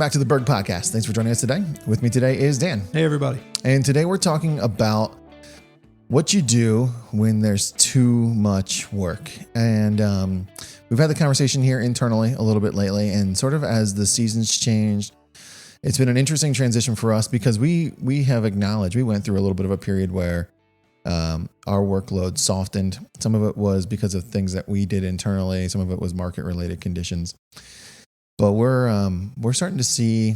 back to the Berg podcast. Thanks for joining us today. With me today is Dan. Hey, everybody. And today we're talking about what you do when there's too much work. And we've had the conversation here internally a little bit lately, and sort of as the seasons changed, it's been an interesting transition for us because we have acknowledged we went through a little bit of a period where our workload softened. Some of it was because of things that we did internally. Some of it was market related conditions. But we're starting to see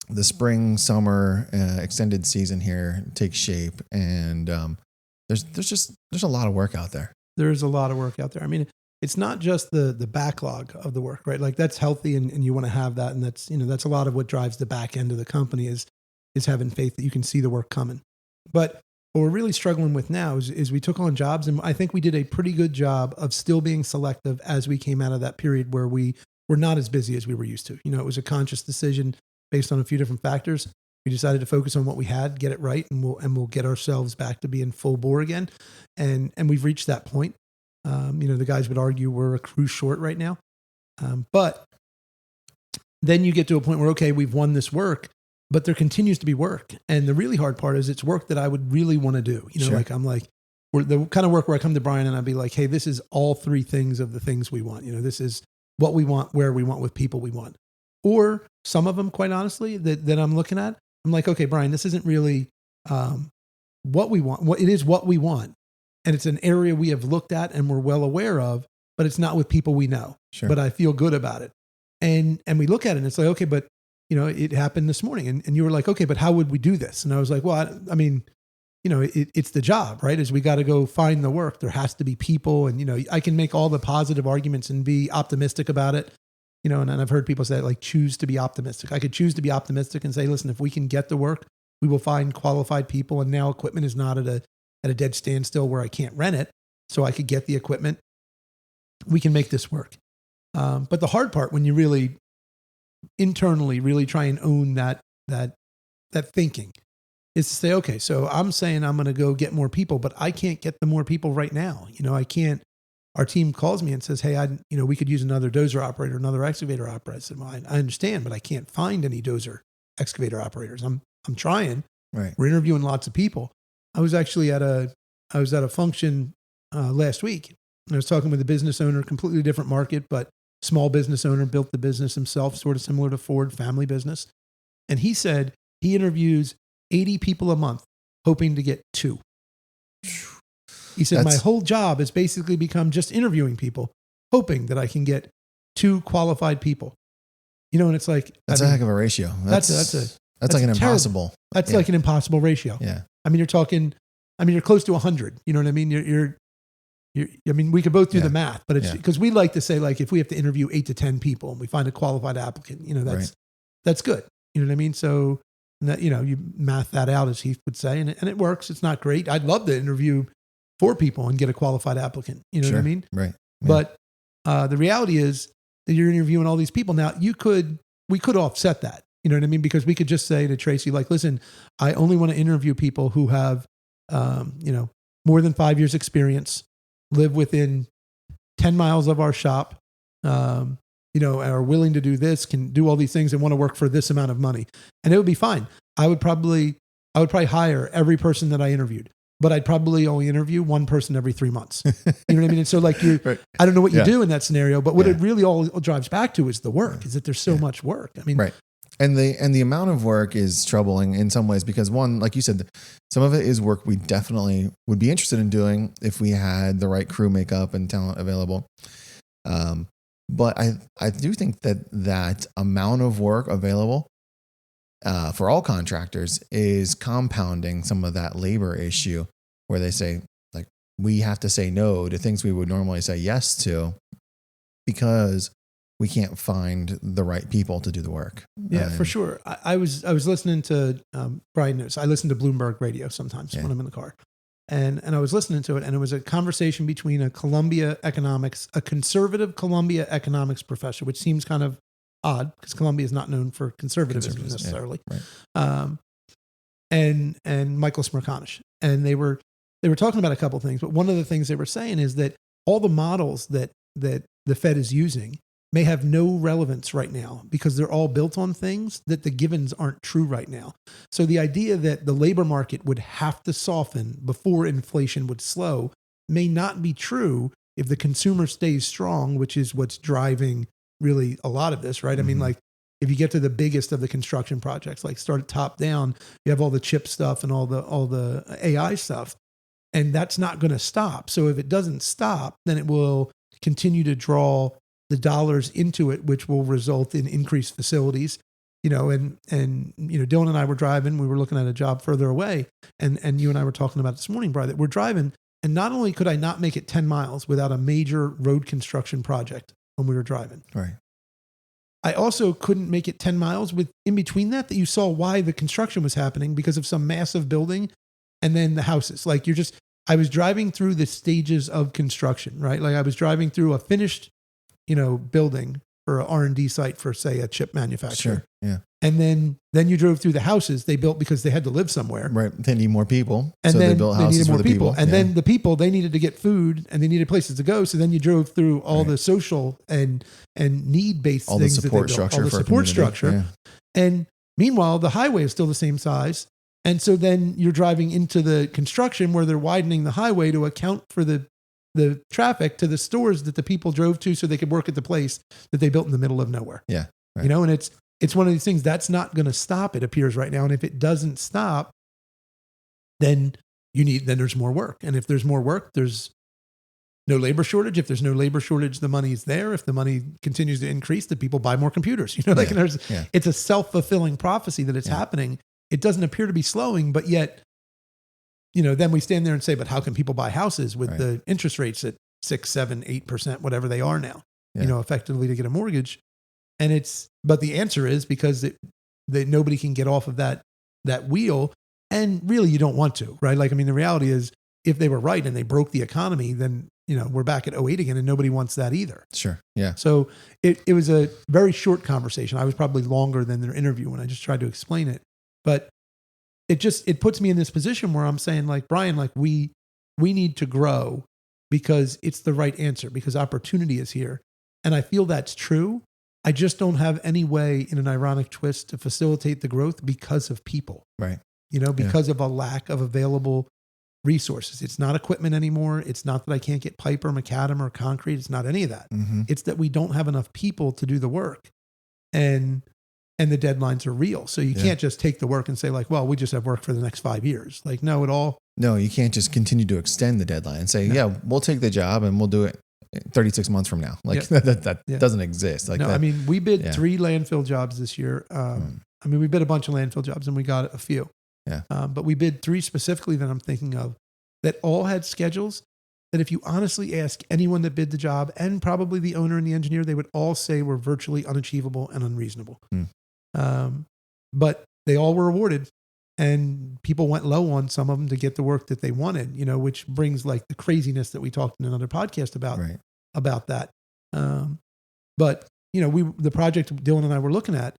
the spring, summer, extended season here take shape, and there's a lot of work out there. There's a lot of work out there. I mean, it's not just the backlog of the work, right? Like that's healthy, and you want to have that, and that's a lot of what drives the back end of the company is having faith that you can see the work coming. But what we're really struggling with now is we took on jobs, and I think we did a pretty good job of still being selective as we came out of that period where we were not as busy as we were used to. It was a conscious decision based on a few different factors. We decided to focus on what we had, get it right, and we'll get ourselves back to being full bore again. And we've reached that point. The guys would argue we're a crew short right now. But then you get to a point where, okay, we've won this work, but there continues to be work. And the really hard part is it's work that I would really want to do. Sure. We're the kind of work where I come to Brian and I'd be like, hey, this is all three things of the things we want. This is what we want, where we want, with people we want. Or some of them, quite honestly, that I'm looking at, I'm like, okay, Brian, this isn't really what we want. It is what we want. And it's an area we have looked at and we're well aware of, but it's not with people we know. Sure. But I feel good about it. And we look at it and it's like, okay, but it happened this morning. And you were like, okay, but how would we do this? And I was like, well, it's the job, right? Is we got to go find the work. There has to be people. And, I can make all the positive arguments and be optimistic about it. And I've heard people say, like, choose to be optimistic. I could choose to be optimistic and say, listen, if we can get the work, we will find qualified people. And now equipment is not at a dead standstill where I can't rent it. So I could get the equipment. We can make this work. But the hard part, when you really internally really try and own that thinking, is to say, okay, so I'm saying I'm going to go get more people, but I can't get the more people right now. I can't. Our team calls me and says, hey, we could use another dozer operator, another excavator operator. I said, well, I understand, but I can't find any dozer excavator operators. I'm trying. Right. We're interviewing lots of people. I was actually at a function last week. And I was talking with a business owner, completely different market, but small business owner, built the business himself, sort of similar to Ford, family business. And he said he interviews 80 people a month, hoping to get 2. He said, my whole job has basically become just interviewing people, hoping that I can get 2 qualified people. And it's like, that's a heck of a ratio. That's like an impossible. That's like an impossible ratio. Yeah. I mean, you're close to 100. You know what I mean? We could both do the math, but it's because we like to say, like, if we have to interview 8 to 10 people and we find a qualified applicant, that's good. You know what I mean? So that, you math that out, as Heath would say, and it works. It's not great. I'd love to interview 4 people and get a qualified applicant. You know what I mean? Right. Yeah. But the reality is that you're interviewing all these people. Now we could offset that. You know what I mean? Because we could just say to Tracy, like, listen, I only want to interview people who have, more than 5 years experience, live within 10 miles of our shop, are willing to do this, can do all these things and want to work for this amount of money. And it would be fine. I would probably hire every person that I interviewed, but I'd probably only interview one person every 3 months. You know what I mean? And so like right. I don't know what you do in that scenario, but what it really all drives back to is the work, is that there's so much work. I mean, right. And the amount of work is troubling in some ways because, one, like you said, some of it is work we definitely would be interested in doing if we had the right crew makeup and talent available. But I do think that amount of work available for all contractors is compounding some of that labor issue where they say, like, we have to say no to things we would normally say yes to because we can't find the right people to do the work. Yeah, for sure. I was listening to Brian News. I listen to Bloomberg radio sometimes when I'm in the car. And I was listening to it, and it was a conversation between a conservative Columbia economics professor, which seems kind of odd because Columbia is not known for conservatism necessarily. Yeah, right. And Michael Smerconish. And they were talking about a couple of things, but one of the things they were saying is that all the models that the Fed is using may have no relevance right now because they're all built on things that the givens aren't true right now. So the idea that the labor market would have to soften before inflation would slow may not be true if the consumer stays strong, which is what's driving really a lot of this, right? I mean, like if you get to the biggest of the construction projects, like start top down, you have all the chip stuff and all the AI stuff, and that's not going to stop. So if it doesn't stop, then it will continue to draw the dollars into it, which will result in increased facilities, and Dylan and I were driving, we were looking at a job further away, and you and I were talking about this morning, Brian, that we're driving, and not only could I not make it 10 miles without a major road construction project when we were driving. Right. I also couldn't make it 10 miles with in between that you saw why the construction was happening because of some massive building and then the houses. Like I was driving through the stages of construction, right? Like I was driving through a finished building for an R&D site for, say, a chip manufacturer. Sure. Yeah. And then you drove through the houses they built because they had to live somewhere. Right. They need more people. And so then they built houses for the people. And then the people, they needed to get food and they needed places to go. So then you drove through all the social and need-based all things the support that they built, structure. all the for support community. structure. Yeah. And meanwhile, the highway is still the same size. And so then you're driving into the construction where they're widening the highway to account for the traffic to the stores that the people drove to so they could work at the place that they built in the middle of nowhere. Yeah. Right. And it's one of these things that's not going to stop, it appears right now. And if it doesn't stop, then there's more work. And if there's more work, there's no labor shortage. If there's no labor shortage, the money's there. If the money continues to increase, the people buy more computers. It's a self-fulfilling prophecy that it's happening. It doesn't appear to be slowing, but yet, then we stand there and say, but how can people buy houses with the interest rates at 6, 7, 8%, whatever they are now, effectively to get a mortgage? But the answer is because that nobody can get off of that wheel. And really you don't want to, right? Like, I mean, the reality is if they were right and they broke the economy, then, we're back at 2008 again and nobody wants that either. Sure. Yeah. So it was a very short conversation. I was probably longer than their interview when I just tried to explain it, but it puts me in this position where I'm saying, like, Brian, like we need to grow because it's the right answer, because opportunity is here. And I feel that's true. I just don't have any way in an ironic twist to facilitate the growth because of people, right? Because of a lack of available resources. It's not equipment anymore. It's not that I can't get pipe or macadam or concrete. It's not any of that. Mm-hmm. It's that we don't have enough people to do the work. And the deadlines are real. So you can't just take the work and say, like, well, we just have work for the next 5 years. Like, no, you can't just continue to extend the deadline and say, we'll take the job and we'll do it 36 months from now. Like that doesn't exist. Like, I mean, we bid 3 landfill jobs this year. I mean, we bid a bunch of landfill jobs and we got a few. Yeah. But we bid 3 specifically that I'm thinking of that all had schedules that if you honestly ask anyone that bid the job and probably the owner and the engineer, they would all say were virtually unachievable and unreasonable. But they all were awarded and people went low on some of them to get the work that they wanted, which brings like the craziness that we talked in another podcast about that. But the project Dylan and I were looking at,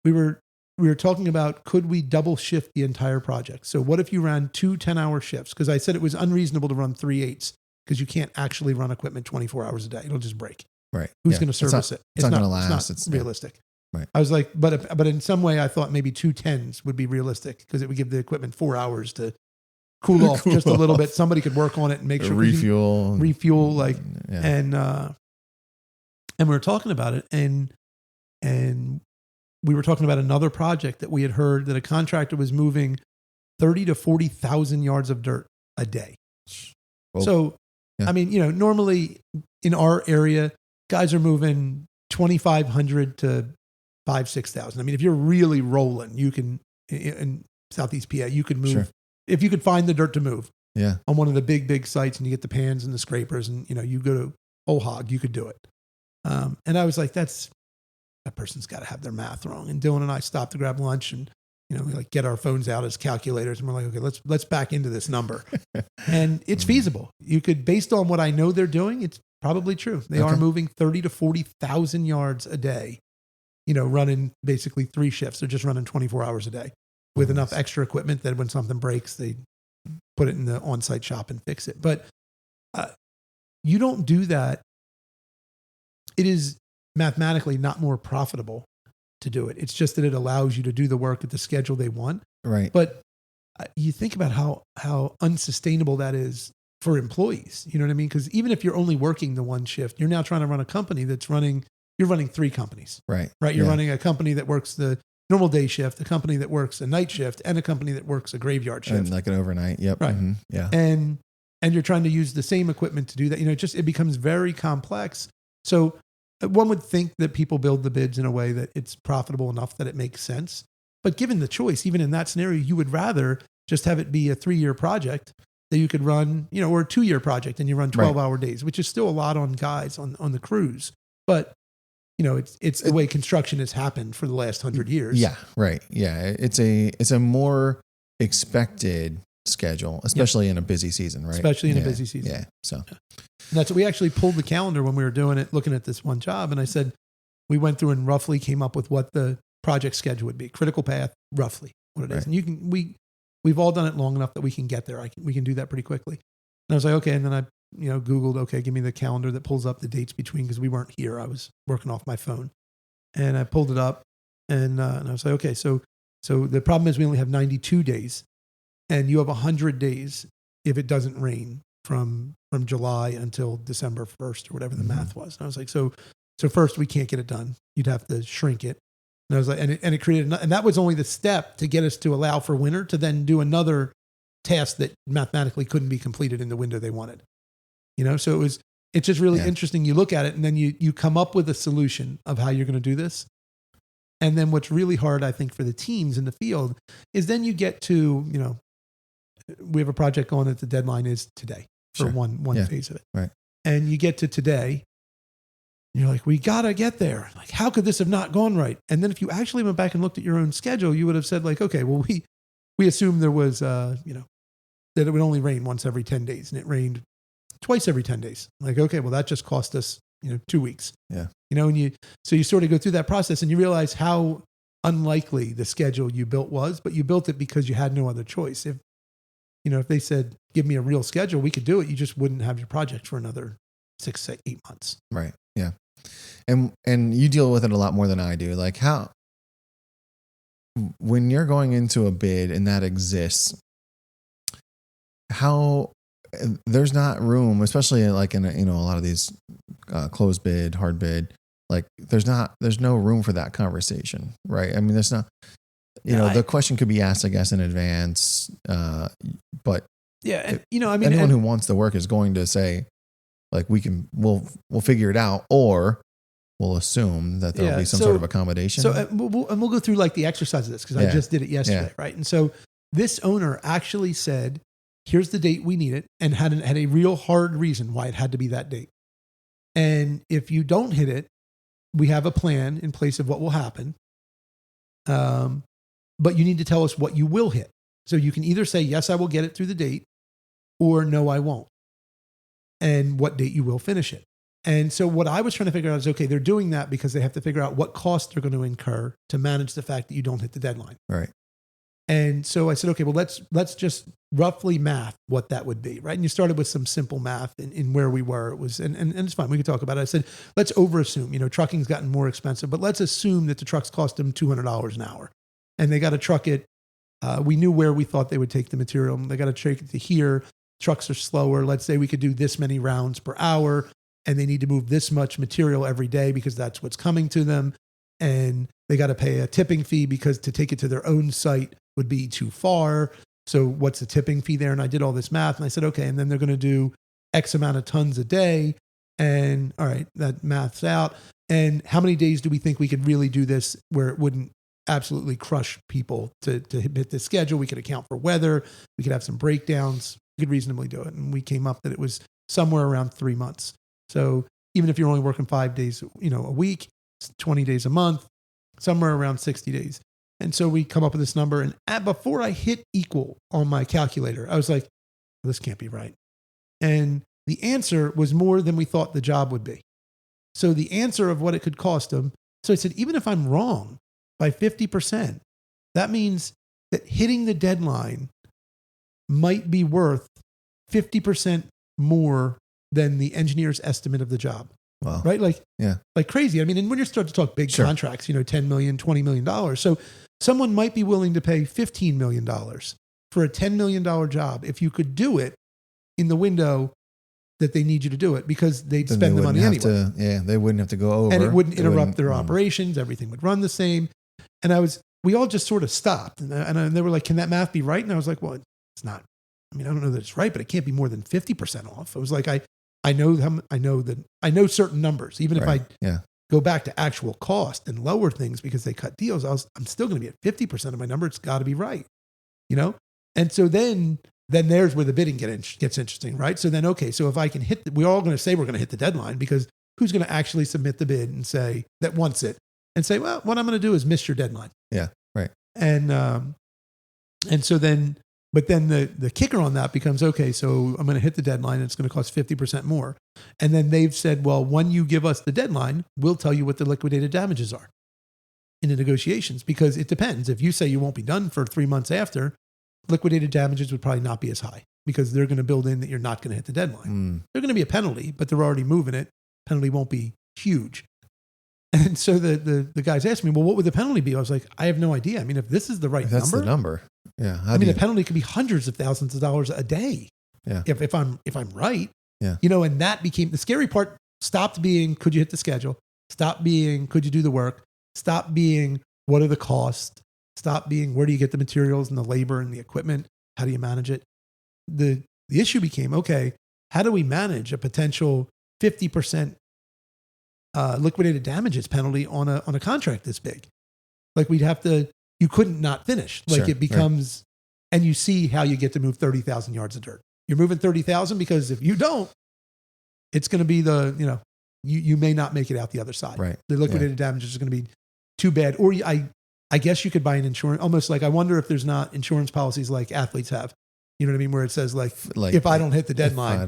we were talking about, could we double shift the entire project? So what if you ran 2 10-hour shifts? Because I said it was unreasonable to run 3 8s because you can't actually run equipment 24 hours a day. It'll just break. Right. Who's going to service it? It's not going to last. It's not realistic. Right. I was like, but in some way I thought maybe 2 10s would be realistic because it would give the equipment 4 hours to cool off just a little bit. Somebody could work on it and make sure refuel, and we were talking about it and we were talking about another project that we had heard that a contractor was moving 30 to 40,000 yards of dirt a day. Whoa. So, I mean, normally in our area, guys are moving 2,500 to 5,000-6,000. I mean, if you're really rolling, you can, in Southeast PA, you could move, if you could find the dirt to move on one of the big sites and you get the pans and the scrapers and, you go to Ohog, you could do it. And I was like, that person's got to have their math wrong. And Dylan and I stopped to grab lunch and, we like get our phones out as calculators and we're like, okay, let's back into this number. And it's feasible. You could, based on what I know they're doing, it's probably true. They are moving 30 to 40,000 yards a day, running basically 3 shifts. They're just running 24 hours a day with enough extra equipment that when something breaks, they put it in the on-site shop and fix it. But you don't do that. It is mathematically not more profitable to do it. It's just that it allows you to do the work at the schedule they want. Right. But you think about how unsustainable that is for employees. You know what I mean? Because even if you're only working the one shift, you're now trying to run a company you're running 3 companies. Right. Right. You're running a company that works the normal day shift, a company that works a night shift, and a company that works a graveyard shift. And like an overnight. Yep. Right. Mm-hmm. Yeah. And you're trying to use the same equipment to do that. It becomes very complex. So one would think that people build the bids in a way that it's profitable enough that it makes sense. But given the choice, even in that scenario, you would rather just have it be a 3-year project that you could run, or a 2-year project and you run 12-hour days, which is still a lot on guys on the crews. But it's the way construction has happened for the last 100 years. Yeah. Right. Yeah. It's a more expected schedule, especially in a busy season, right? Especially in a busy season. Yeah. So And that's what we actually pulled the calendar when we were doing it, looking at this one job. And I said, we went through and roughly came up with what the project schedule would be, critical path, roughly what it is. And we've all done it long enough that we can get there. We can do that pretty quickly. And I was like, okay. And then I, Googled, okay, give me the calendar that pulls up the dates between, because we weren't here. I was working off my phone, and I pulled it up, and I was like, okay, so the problem is we only have 92 days, and you have 100 days if it doesn't rain from July until December 1st or whatever the math was. And I was like, so first we can't get it done. You'd have to shrink it. And I was like, and it created, and that was only the step to get us to allow for winter, to then do another task that mathematically couldn't be completed in the window they wanted. So it's just really interesting. You look at it and then you come up with a solution of how you're going to do this. And then what's really hard, I think, for the teams in the field is then you get to, we have a project going that the deadline is today for one phase of it. Right. And you get to today, and you're like, we got to get there. Like, how could this have not gone right? And then if you actually went back and looked at your own schedule, you would have said like, okay, well, we assumed there was, that it would only rain once every 10 days, and it rained twice every 10 days. Like, okay, well, that just cost us, 2 weeks. Yeah. And so you sort of go through that process and you realize how unlikely the schedule you built was, but you built it because you had no other choice. If they said, give me a real schedule, we could do it. You just wouldn't have your project for another 6 to 8 months. Right. Yeah. And you deal with it a lot more than I do. Like when you're going into a bid and that exists, there's not room, especially like in a lot of these closed bid, hard bid, like there's no room for that conversation, right? I mean, there's not, the question could be asked, I guess, in advance, but anyone who wants the work is going to say, like, we'll figure it out, or we'll assume that there'll be some sort of accommodation. So we'll go through like the exercise of this, because I just did it yesterday, right? And so this owner actually said, here's the date we need it, and had a real hard reason why it had to be that date. And if you don't hit it, we have a plan in place of what will happen. But you need to tell us what you will hit. So you can either say, yes, I will get it through the date, or no, I won't. And what date you will finish it. And so what I was trying to figure out is, okay, they're doing that because they have to figure out what costs they're going to incur to manage the fact that you don't hit the deadline. Right. And so I said, okay, well, let's just roughly math what that would be, right? And you started with some simple math in where we were. It was, and it's fine. We could talk about it. I said, let's overassume, trucking's gotten more expensive, but let's assume that the trucks cost them $200 an hour, and they got to truck it. We knew where we thought they would take the material. They got to take it to here. Trucks are slower. Let's say we could do this many rounds per hour, and they need to move this much material every day because that's what's coming to them. And they got to pay a tipping fee because to take it to their own site would be too far. So what's the tipping fee there? And I did all this math, and I said, okay, and then they're going to do X amount of tons a day. And all right, that math's out. And how many days do we think we could really do this where it wouldn't absolutely crush people to hit the schedule? We could account for weather. We could have some breakdowns. We could reasonably do it. And we came up that it was somewhere around 3 months. So even if you're only working 5 days, a week, 20 days a month, somewhere around 60 days. And so we come up with this number. And before I hit equal on my calculator, I was like, this can't be right. And the answer was more than we thought the job would be. So the answer of what it could cost them. So I said, even if I'm wrong by 50%, that means that hitting the deadline might be worth 50% more than the engineer's estimate of the job. Wow. right? Like crazy. I mean, and when you start to talk big Sure. contracts, $10 million, $20 million. So someone might be willing to pay $15 million for a $10 million job if you could do it in the window that they need you to do it, because they'd Then spend they the money wouldn't anyway. have to, they wouldn't have to go over. And it wouldn't They interrupt their mm. operations. Everything would run the same. And we all just sort of stopped. And they were like, can that math be right? And I was like, well, it's not. I mean, I don't know that it's right, but it can't be more than 50% off. I was like, I know certain numbers. Even if Right. I go back to actual cost and lower things because they cut deals, I'm still going to be at 50% of my number. It's got to be right, And so then there's where the bidding gets interesting, right? So then, okay, so if I can we're all going to say we're going to hit the deadline, because who's going to actually submit the bid and say that wants it and say, well, what I'm going to do is miss your deadline. Yeah. Right. And so then, but then the kicker on that becomes, okay, so I'm going to hit the deadline and it's going to cost 50% more. And then they've said, well, when you give us the deadline, we'll tell you what the liquidated damages are in the negotiations, because it depends. If you say you won't be done for 3 months after, liquidated damages would probably not be as high, because they're going to build in that you're not going to hit the deadline. Mm. There's going to be a penalty, but they're already moving it. Penalty won't be huge. And so the guys asked me, well, what would the penalty be? I was like, I have no idea. I mean, if this is the right That's number, the number. Yeah. the penalty could be hundreds of thousands of dollars a day. Yeah. If I'm right. Yeah. And that became the scary part. Stopped being, could you hit the schedule? Stopped being, could you do the work? Stopped being, what are the costs? Stop being, where do you get the materials and the labor and the equipment? How do you manage it? The issue became, okay, how do we manage a potential 50% liquidated damages penalty on a contract this big? Like you couldn't not finish. Like, Sure, it becomes, and you see how you get to move 30,000 yards of dirt. You're moving 30,000 because if you don't, it's going to be you may not make it out the other side. Right. The liquidated damages is going to be too bad. Or I guess you could buy an insurance, almost like, I wonder if there's not insurance policies like athletes have, you know what I mean? Where it says like if I don't hit the deadline,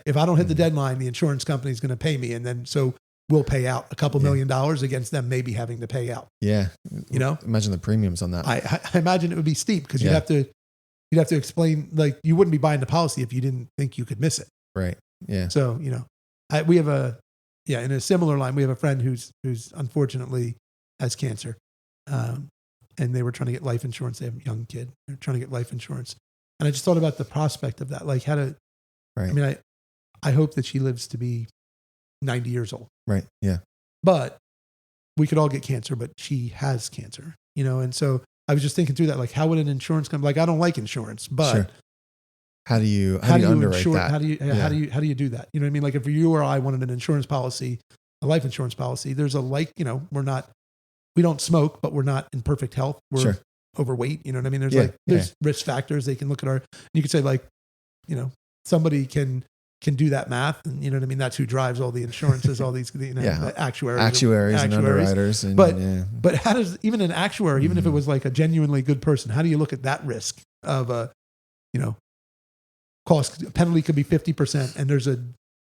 if I don't hit the deadline, the insurance company is going to pay me. And then, so we'll pay out a couple $1 million against them maybe having to pay out. Yeah. Imagine the premiums on that. I imagine it would be steep, because you'd have to explain, like, you wouldn't be buying the policy if you didn't think you could miss it. Right. Yeah. So, we have in a similar line, we have a friend who's unfortunately has cancer. And they were trying to get life insurance. They have a young kid. They're trying to get life insurance. And I just thought about the prospect of that. Like, Right. I mean, I hope that she lives to be 90 years old. Right. Yeah. But we could all get cancer, but she has cancer, And so I was just thinking through that, like, how would an insurance company, like, I don't like insurance, but Sure. How do you underwrite that? How do you do that? You know what I mean? Like, if you or I wanted an insurance policy, a life insurance policy, there's we don't smoke, but we're not in perfect health. We're overweight. You know what I mean? There's risk factors. They can look at you could say, like, somebody can do that math, and you know what I mean? That's who drives all the insurances, all these, actuaries and underwriters. But how does, even an actuary, even if it was like a genuinely good person, how do you look at that risk of cost penalty could be 50% and there's a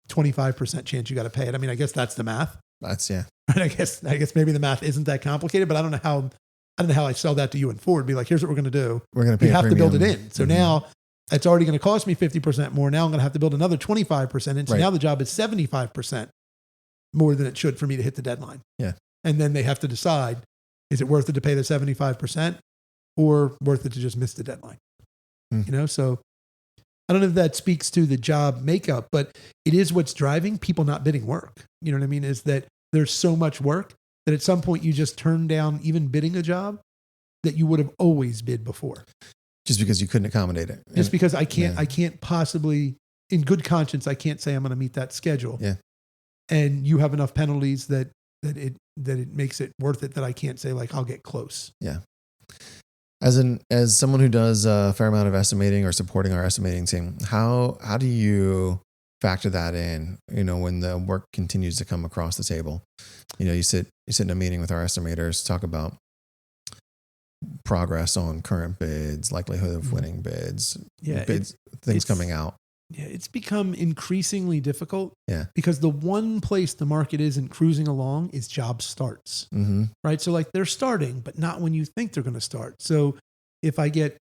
25% chance you got to pay it? I mean, I guess that's the math. Right. I guess maybe the math isn't that complicated, but I don't know how I sell that to you and Ford. Be like, here's what we're going to do. We're going to pay. You have to build it in. So now it's already going to cost me 50% more. Now I'm going to have to build another 25%. And so now the job is 75% more than it should for me to hit the deadline. Yeah. And then they have to decide, is it worth it to pay the 75% or worth it to just miss the deadline? So I don't know if that speaks to the job makeup, but it is what's driving people not bidding work. You know what I mean? Is that there's so much work that at some point you just turn down even bidding a job that you would have always bid before. Just because you couldn't accommodate it. Just because I can't possibly, in good conscience, I can't say I'm going to meet that schedule. Yeah. And you have enough penalties that it makes it worth it, that I can't say, like, I'll get close. Yeah. As someone who does a fair amount of estimating or supporting our estimating team, how do you factor that in, when the work continues to come across the table? You sit in a meeting with our estimators, talk about progress on current bids, likelihood of winning bids, things coming out. Yeah, it's become increasingly difficult. Yeah. Because the one place the market isn't cruising along is job starts. Mm-hmm. Right. So, like, they're starting, but not when you think they're going to start. So if I get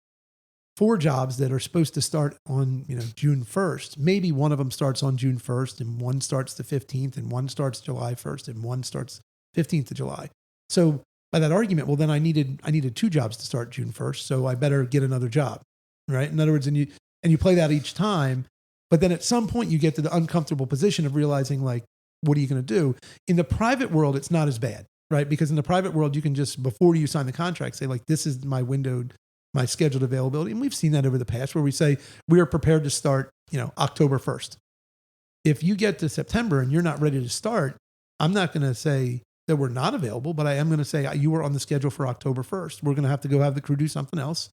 4 jobs that are supposed to start on, June 1st. Maybe one of them starts on June 1st and one starts the 15th and one starts July 1st and one starts 15th of July. So by that argument, well, then I needed 2 jobs to start June 1st. So I better get another job, right? In other words, and you play that each time, but then at some point you get to the uncomfortable position of realizing, like, what are you going to do? In the private world, it's not as bad, right? Because in the private world, you can just, before you sign the contract, say, like, this is my window, my scheduled availability. And we've seen that over the past where we say we are prepared to start, October 1st. If you get to September and you're not ready to start, I'm not going to say that we're not available, but I am going to say you were on the schedule for October 1st. We're going to have to go have the crew do something else.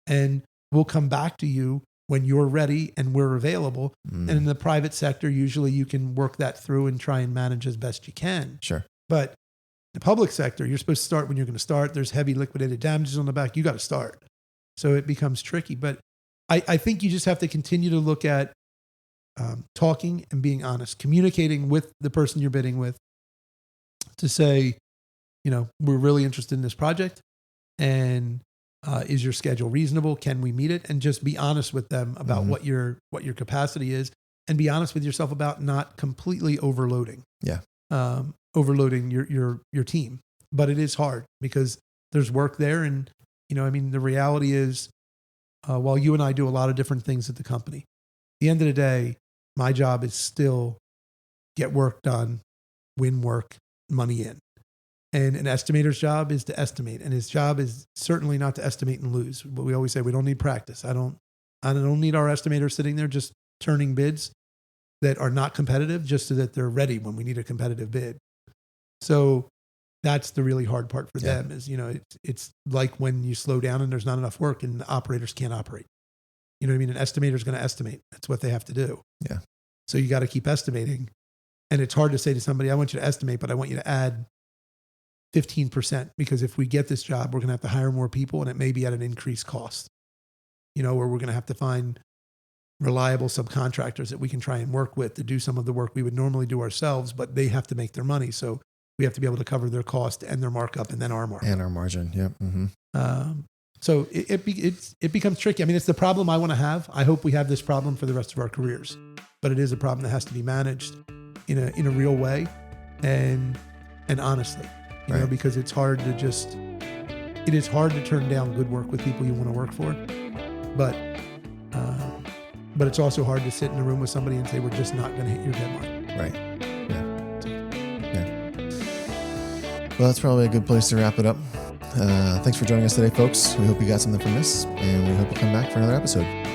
And we'll come back to you when you're ready and we're available. And in the private sector, usually you can work that through and try and manage as best you can. Sure. But the public sector, you're supposed to start when you're going to start. There's heavy liquidated damages on the back. You got to start. So it becomes tricky. But I think you just have to continue to look at talking and being honest, communicating with the person you're bidding with to say, we're really interested in this project. And is your schedule reasonable? Can we meet it? And just be honest with them about what your capacity is, and be honest with yourself about not completely overloading. Yeah. Overloading your team. But it is hard because there's work there. And, the reality is, while you and I do a lot of different things at the company, at the end of the day, my job is still get work done, win work, money in. And an estimator's job is to estimate. And his job is certainly not to estimate and lose. But we always say we don't need practice. I don't need our estimators sitting there just turning bids that are not competitive just so that they're ready when we need a competitive bid. So that's the really hard part for them is, it's like when you slow down and there's not enough work and the operators can't operate. You know what I mean? An estimator is going to estimate. That's what they have to do. Yeah. So you got to keep estimating. And it's hard to say to somebody, I want you to estimate, but I want you to add 15%, because if we get this job, we're going to have to hire more people and it may be at an increased cost, or we're going to have to find reliable subcontractors that we can try and work with to do some of the work we would normally do ourselves, but they have to make their money. So we have to be able to cover their cost and their markup and then our markup. And our margin. Yep. Mm-hmm. So it becomes tricky. I mean, it's the problem I want to have. I hope we have this problem for the rest of our careers, but it is a problem that has to be managed in a real way and honestly. Because it's hard to turn down good work with people you want to work for. But it's also hard to sit in a room with somebody and say, we're just not going to hit your deadline. Right. Yeah. Well, that's probably a good place to wrap it up. Thanks for joining us today, folks. We hope you got something from this, and we hope you come back for another episode.